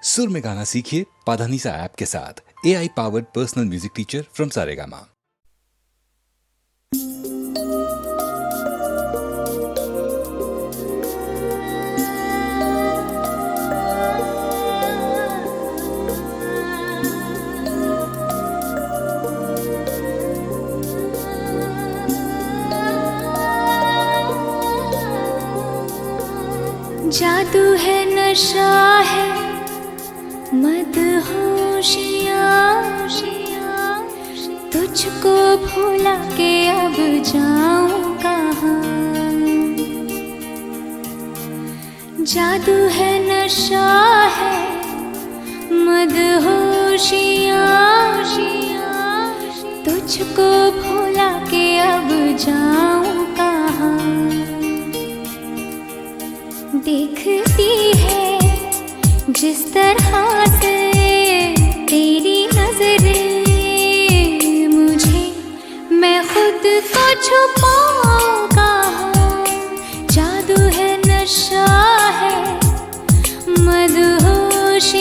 सुर में गाना सीखिए पाधानीसा ऐप के साथ। AI powered personal music teacher from Saregama. जादू है, नशा है, मदहोशियाँ, तुझको भुला के अब जाऊं कहाँ। जादू है, नशा है, मदहोशियाँ, तुझको भुला के अब जाऊं कहाँ। देखती है जिस तरह से तेरी नजरें मुझे, मैं खुद को छुपाऊं कहाँ। जादू है, नशा है, मदहोशियाँ,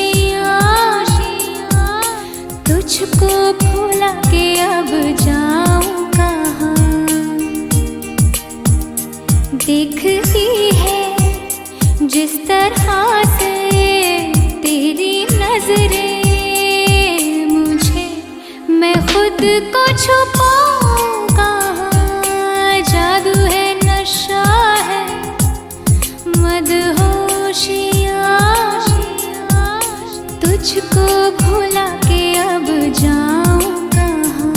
तुझको भुला के अब जाऊं कहाँ। देखती है जिस तरह से तेरी नजरें मुझे, मैं खुद को छुपाऊं कहाँ। जादू है, नशा है, मदहोशियाँ, तुझको भुला के अब जाऊं कहाँ।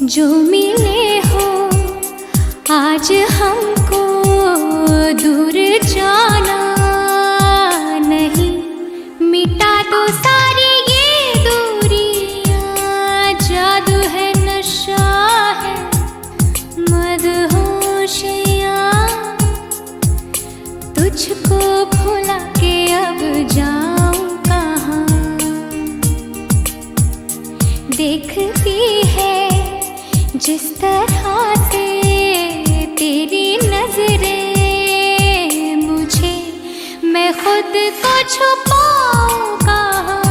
जो मिले हो आज हमको, दूर जाना नहीं, मिटा दो सारी ये दूरियां। जादू है, नशा है, मदहोशियाँ, तुझको भुला के अब जाऊं कहाँ। देखती है जिस तरह से तेरी छुपाऊं कहाँ।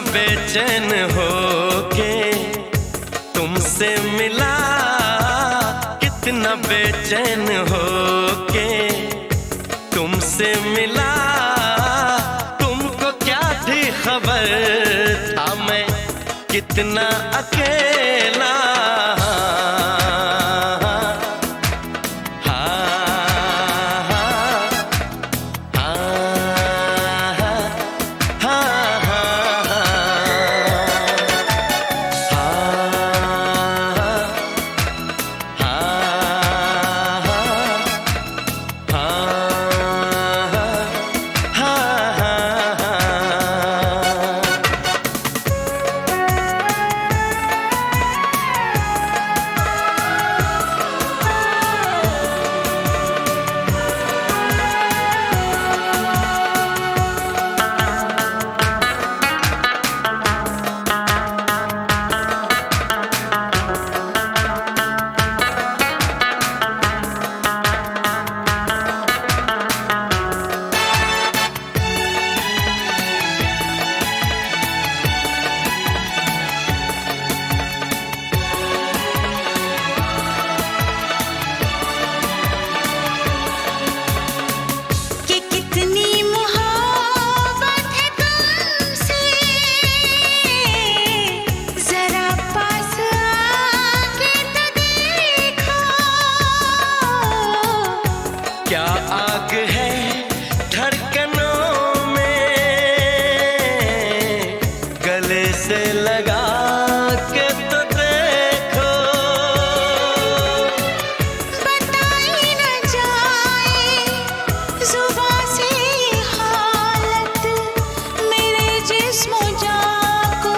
बेचैन होके तुमसे मिला, कितना बेचैन होके तुमसे मिला। तुमको क्या थी खबर था मैं कितना अकेला। क्या आग है धड़कनों में, गले से लगा के तो देखो। बताई न जाए जुबां से हालत मेरे जिस्म जान को,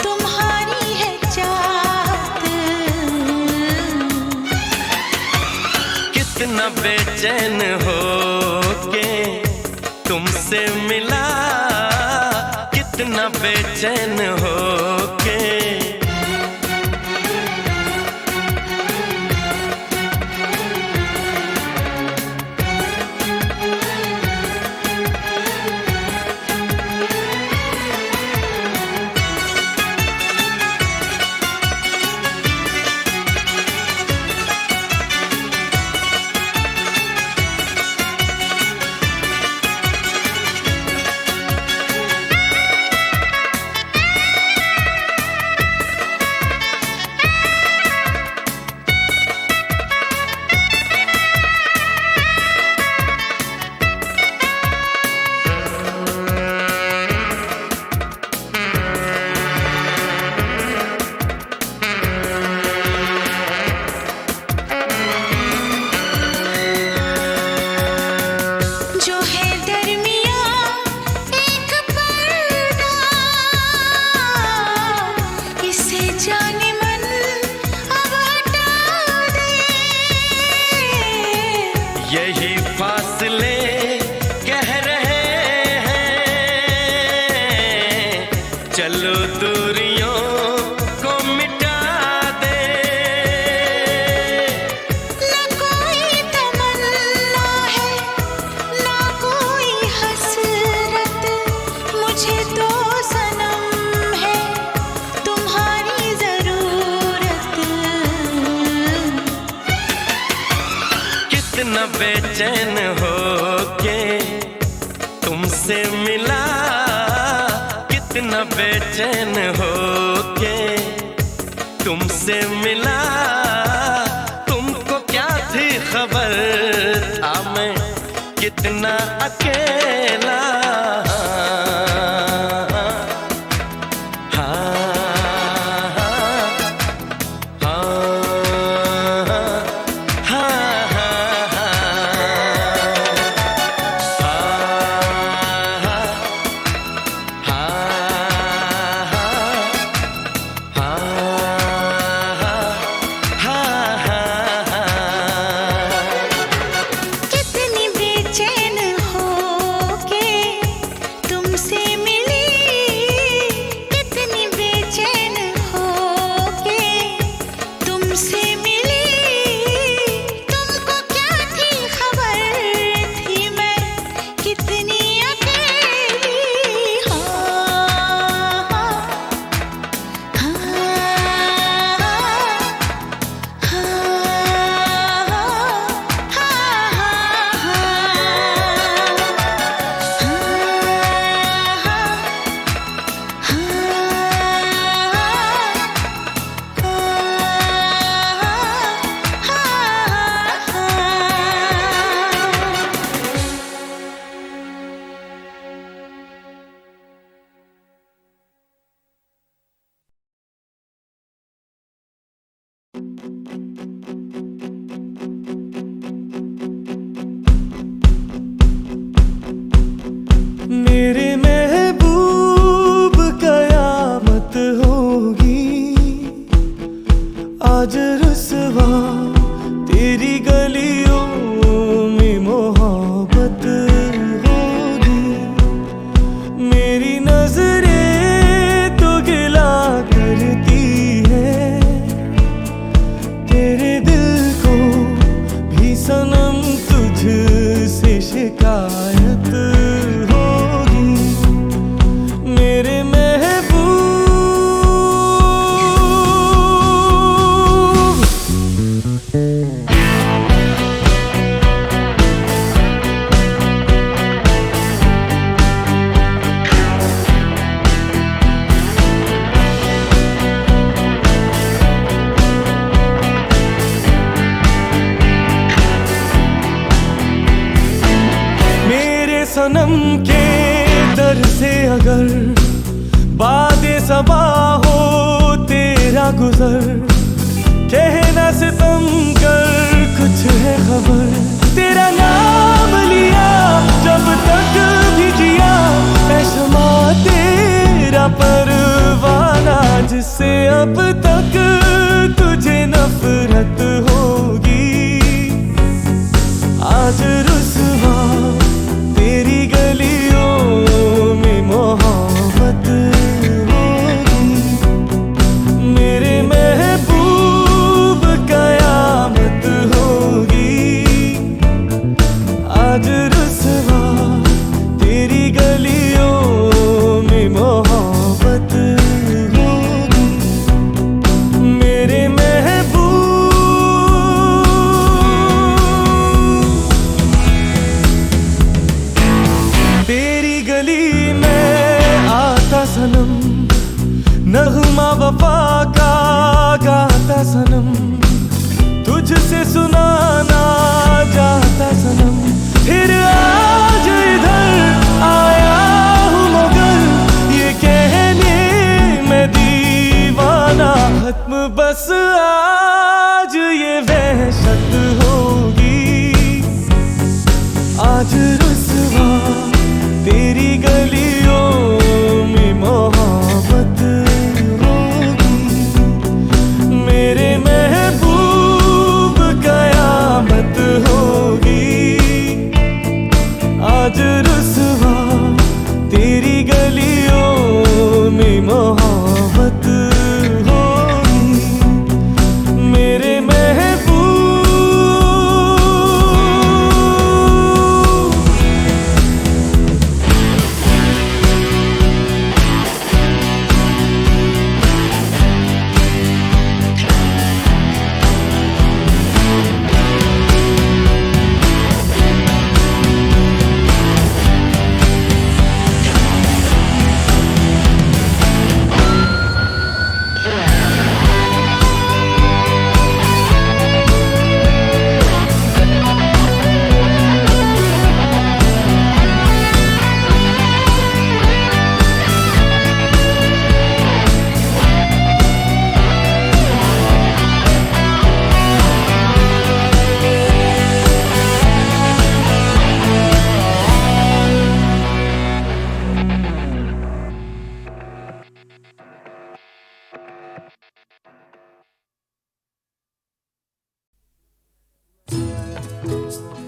तुम्हारी है चाहत। कितना बेचैन होके तुमसे मिला, कितना बेचैन होके। कितना बेचैन हो के तुमसे मिला, कितना बेचैन हो के तुमसे मिला। तुमको क्या थी खबर था मैं कितना अकेला। कितनी बेचैन हो के तुमसे मिली, कितनी बेचैन हो के तुमसे मिली। तुमको क्या थी खबर थी मैं कितनी अकेली। मेरे महबूब कयामत होगी आज रुसवा तेरी गलियों में मोहब्बत होगी। मेरी नजरें तो गिला करती है तेरे दिल को भी सनम तुझसे शिकायत होगी। मेरे महबूब मेरे सनम के दर से अगर बादे सबा हो तेरा गुजर, कहना सितम कर कुछ है खबर। तेरा नाम लिया जब तक भी जिया, ऐ शमा तेरा परवाना जिससे अब तक तुझे नफरत होगी। आज रुसवा तेरी गलियों में मोहब्बत होगी। मेरे महबूब कयामत होगी आज रुसवा तेरी गलियों में मोहब्बत होगी। मेरे महबूब तेरी गली में आता सनम, नगमा वफा का गाता सनम, तुझसे सुनाना जाता सनम। फिर आज इधर आया हूँ मगर ये कहने मैं दीवाना, खत्म बस आज ये वहशत होगी। आज रुसवा तेरी गलियों में मोहब्बत होगी। मेरे महबूब कयामत होगी आज रुसवा तेरी गलियों में मोहब्बत होगी। मेरे महबूब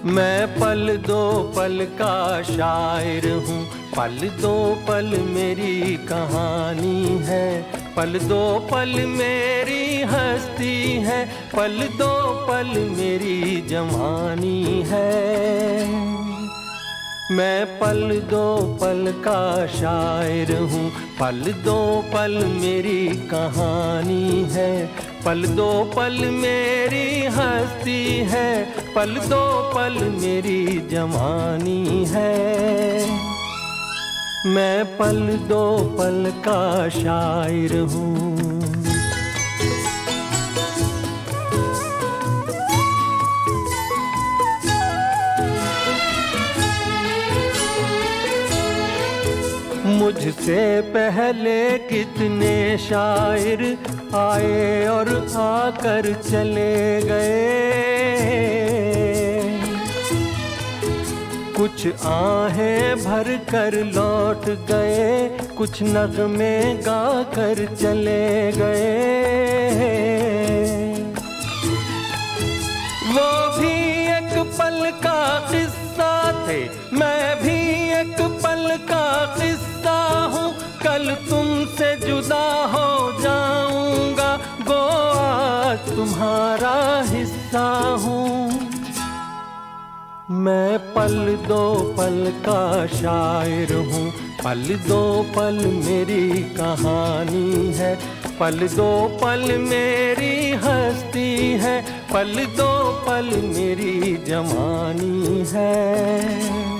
मैं पल दो पल का शायर हूँ, पल दो पल मेरी कहानी है, पल दो पल मेरी हस्ती है, पल दो पल मेरी जवानी है। मैं पल दो पल का शायर हूँ, पल दो पल मेरी कहानी है, पल दो पल मेरी हस्ती है, पल दो पल मेरी जवानी है। मैं पल दो पल का शायर हूँ। मुझसे पहले कितने शायर आए और आकर चले गए, कुछ आहें भर कर लौट गए, कुछ नगमे गा कर चले गए। वो भी एक पल का किस्सा थे, मैं भी एक पल का किस्सा हूँ, कल तुमसे जुदा हो जाऊंगा, गो आज तुम्हारा हिस्सा हूँ। मैं पल दो पल का शायर हूँ, पल दो पल मेरी कहानी है, पल दो पल मेरी हस्ती है, पल दो पल मेरी जवानी है।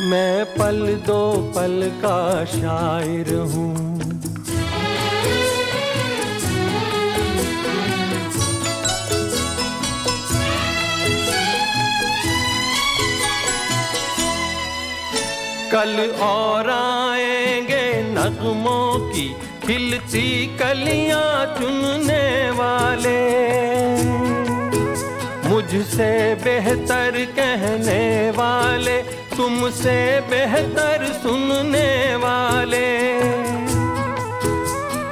मैं पल दो पल का शायर हूँ। कल और आएंगे नगमों की खिलती कलियां चुनने वाले, मुझसे बेहतर कहने वाले, तुमसे बेहतर सुनने वाले।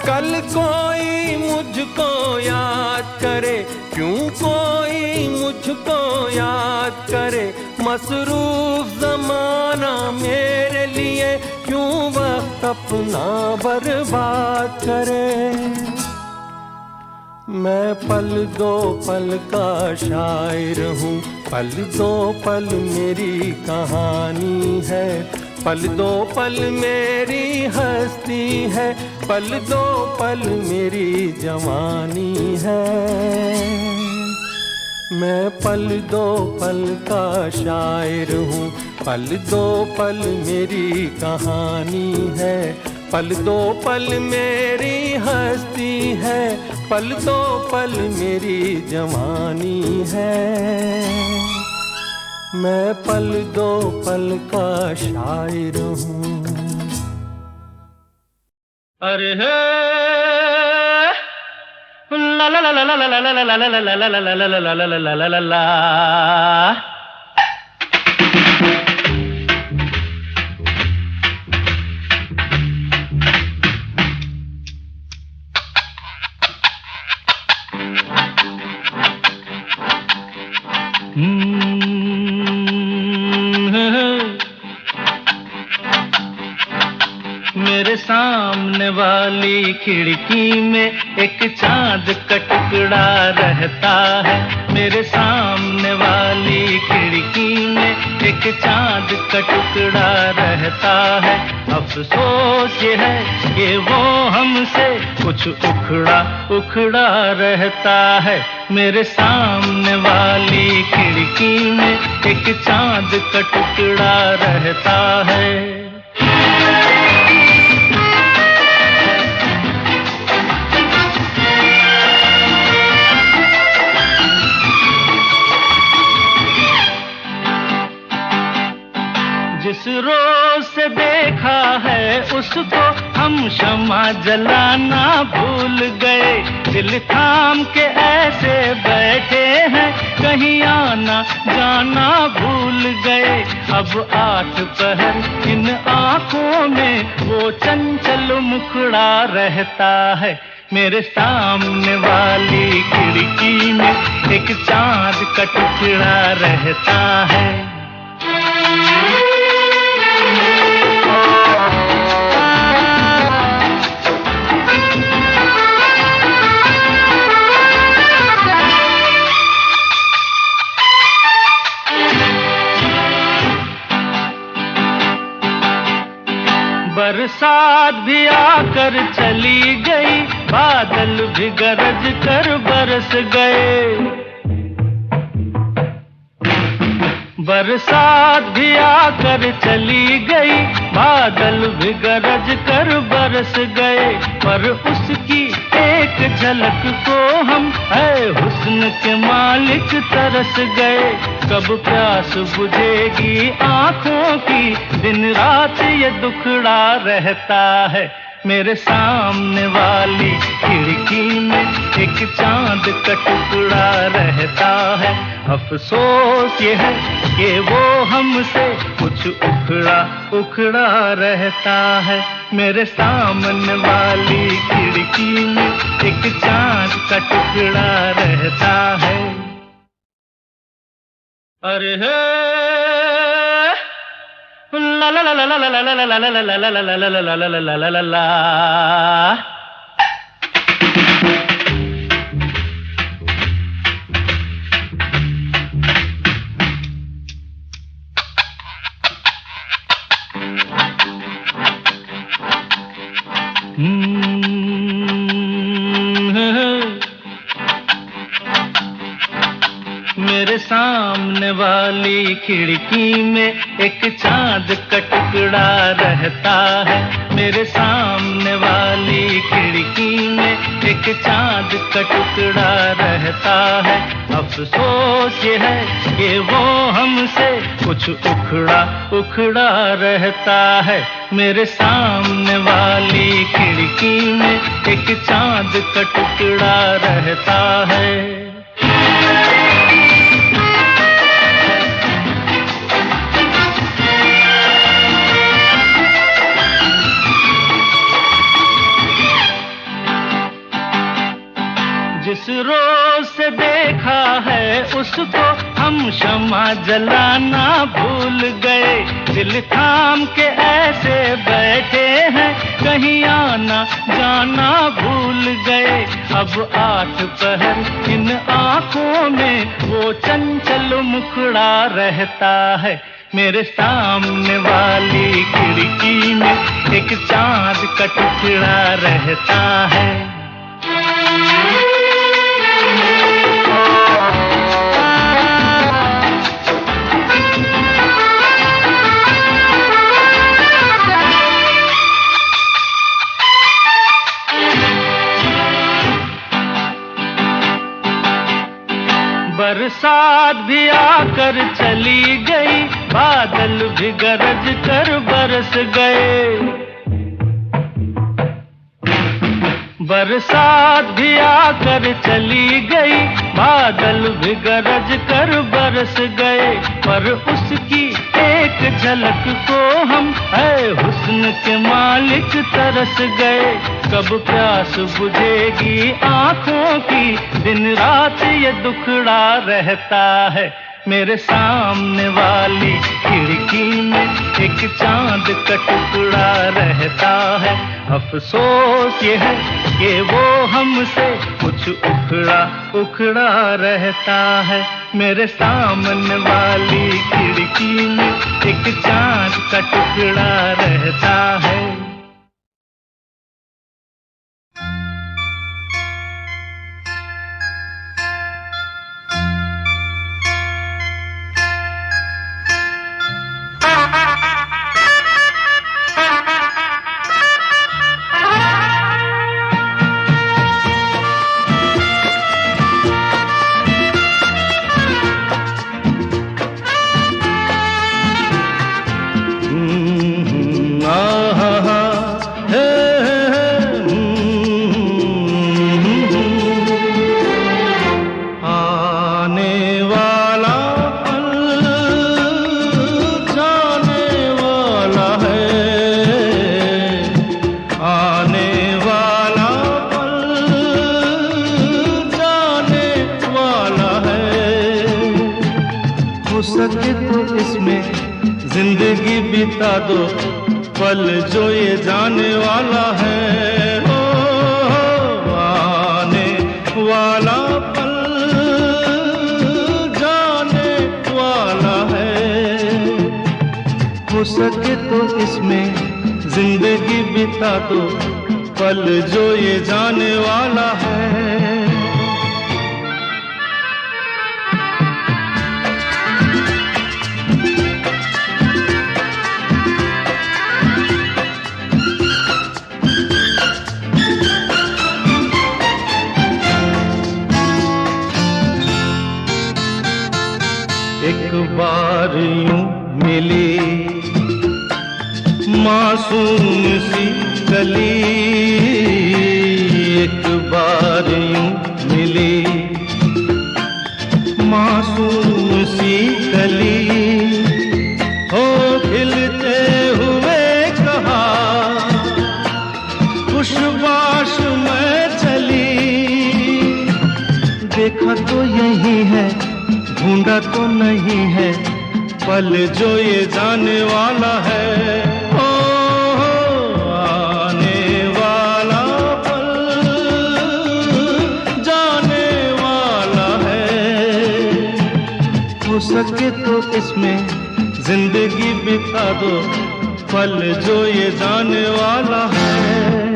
कल कोई मुझको याद करे, क्यों कोई मुझको याद करे, मसरूफ ज़माना मेरे लिए क्यों वक्त अपना बर्बाद करे। मैं पल दो पल का शायर हूँ, पल दो पल मेरी कहानी है, पल दो पल मेरी हस्ती है, पल दो पल मेरी जवानी है। मैं पल दो पल का शायर हूँ, पल दो पल मेरी कहानी है, पल दो पल मेरी हस्ती है, पल दो पल मेरी जवानी है। मैं पल दो पल का शायर हूँ। अरे हे ला ला ला ला ला ला ला ला ला ला ला ला ला ला ला ला ला ला। मेरे सामने वाली खिड़की में एक चांद का टुकड़ा रहता है, मेरे सामने वाली खिड़की में एक चांद का टुकड़ा रहता है। अफसोस ये है कि वो हमसे कुछ उखड़ा उखड़ा रहता है। मेरे सामने वाली खिड़की में एक चांद का टुकड़ा रहता है। जिस रोज से देखा है उसको हम शम्मा जलाना भूल गए, दिल थाम के ऐसे बैठे हैं कहीं आना जाना भूल गए। अब 8 पहर इन आँखों में वो चंचल मुखड़ा रहता है। मेरे सामने वाली खिड़की में एक चांद का टुकड़ा रहता है। बरसात भी आकर चली गई, बादल भी गरज कर बरस गए। बरसात भी आकर चली गई, बादल भी गरज कर बरस गए। पर उसकी एक झलक को हम है हुस्न के मालिक तरस गए। कब प्यास बुझेगी आँखों की, दिन रात ये दुखड़ा रहता है। मेरे सामने वाली खिड़की में एक चांद का टुकड़ा रहता है। अफसोस ये है कि वो हमसे कुछ उखड़ा उखड़ा रहता है। मेरे सामने वाली खिड़की में एक चांद का टुकड़ा रहता है। अरे हे ला ला ला ला ला ला ला ला ला ला ला ला ला ला ला ला ला ला ला। मेरे सामने वाली खिड़की में एक चांद का टुकड़ा रहता है। मेरे सामने वाली खिड़की में एक चांद का टुकड़ा रहता है। अफसोस ये है कि वो हमसे कुछ उखड़ा उखड़ा रहता है। मेरे सामने वाली खिड़की में एक चांद का टुकड़ा रहता है। जिस रोज से देखा है उसको हम शम्मा जलाना भूल गए। दिल थाम के ऐसे बैठे हैं, कहीं आना जाना भूल गए। अब 8 पहर इन आँखों में वो चंचल मुखड़ा रहता है। मेरे सामने वाली खिड़की में एक चांद का टुकड़ा रहता है। बरसात भी आकर चली गई, बादल भी गरज कर बरस गए। बरसात भी आकर चली गई, बादल भी गरज कर बरस गए। पर उसकी एक झलक को हम है हुस्न के मालिक तरस गए। कब प्यास बुझेगी आँखों की, दिन रात ये दुखड़ा रहता है। मेरे सामने वाली खिड़की में एक चांद का टुकड़ा रहता है। अफसोस ये है कि वो हमसे कुछ उखड़ा उखड़ा रहता है। मेरे सामने वाली खिड़की में एक चांद का टुकड़ा रहता है। सके तो इसमें जिंदगी बिता दो, पल जो ये जाने वाला है। हो आने वाला पल जाने वाला है। हो सके तो इसमें जिंदगी बिता दो, पल जो ये जाने वाला है। एक बार यूं मिली मासूम सी कली, एक बार यूं मिली मासूम सी कली, हो खिलते हुए कहा खुशबाश में चली। देखा तो यही है, ढूंढा तो नहीं है, पल जो ये जाने वाला है। ओ आने वाला पल जाने वाला है। हो सके तो इसमें जिंदगी बिता दो, पल जो ये जाने वाला है।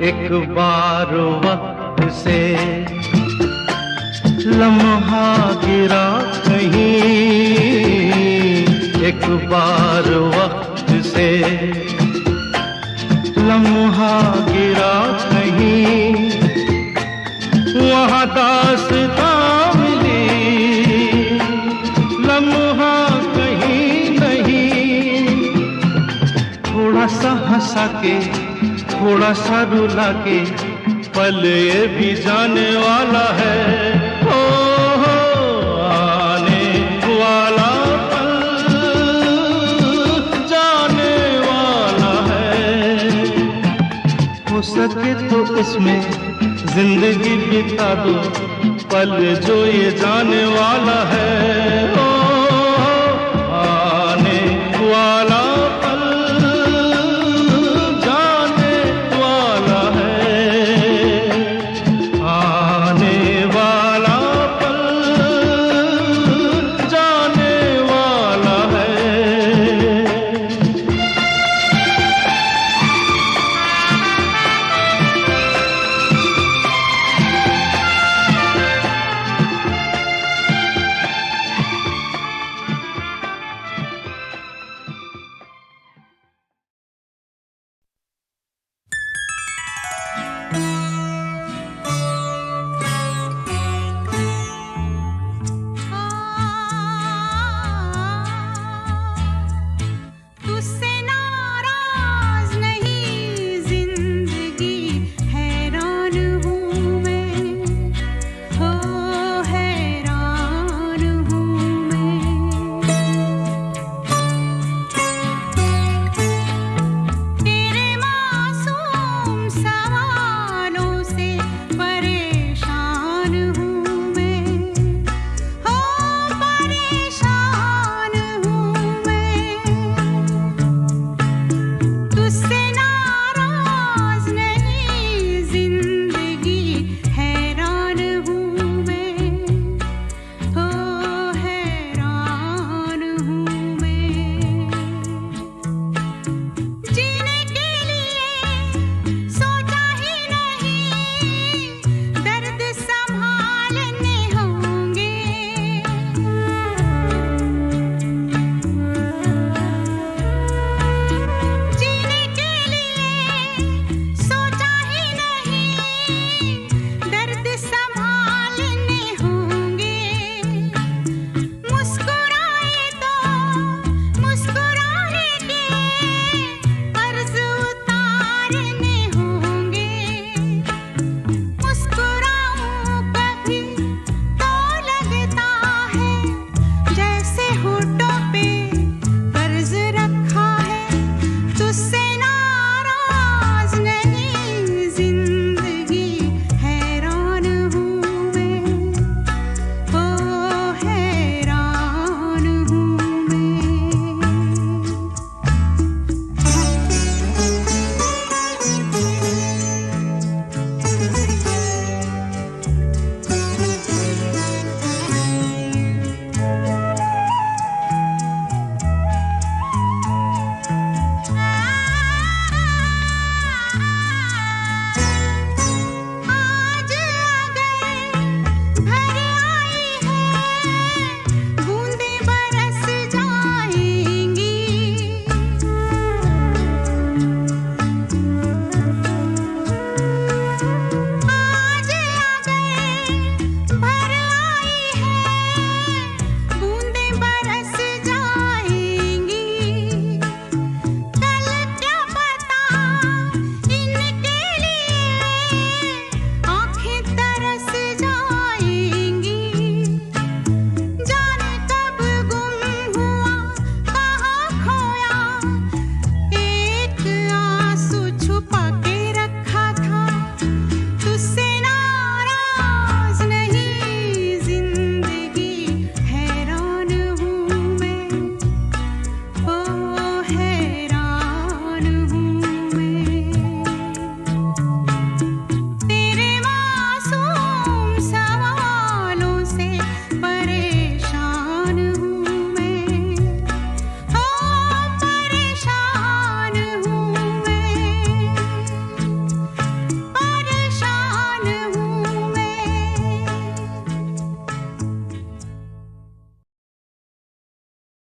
एक बार वक्त से लम्हा गिरा कहीं, एक बार वक्त से लम्हा गिरा कहीं, वहाँ दास्तां मिली लम्हा कहीं नहीं। थोड़ा सा हंसा के थोड़ा सा रुला के, पल ये भी जाने वाला है। हो आने वाला पल जाने वाला है। हो सके तो इसमें जिंदगी बिता दो, पल जो ये जाने वाला है।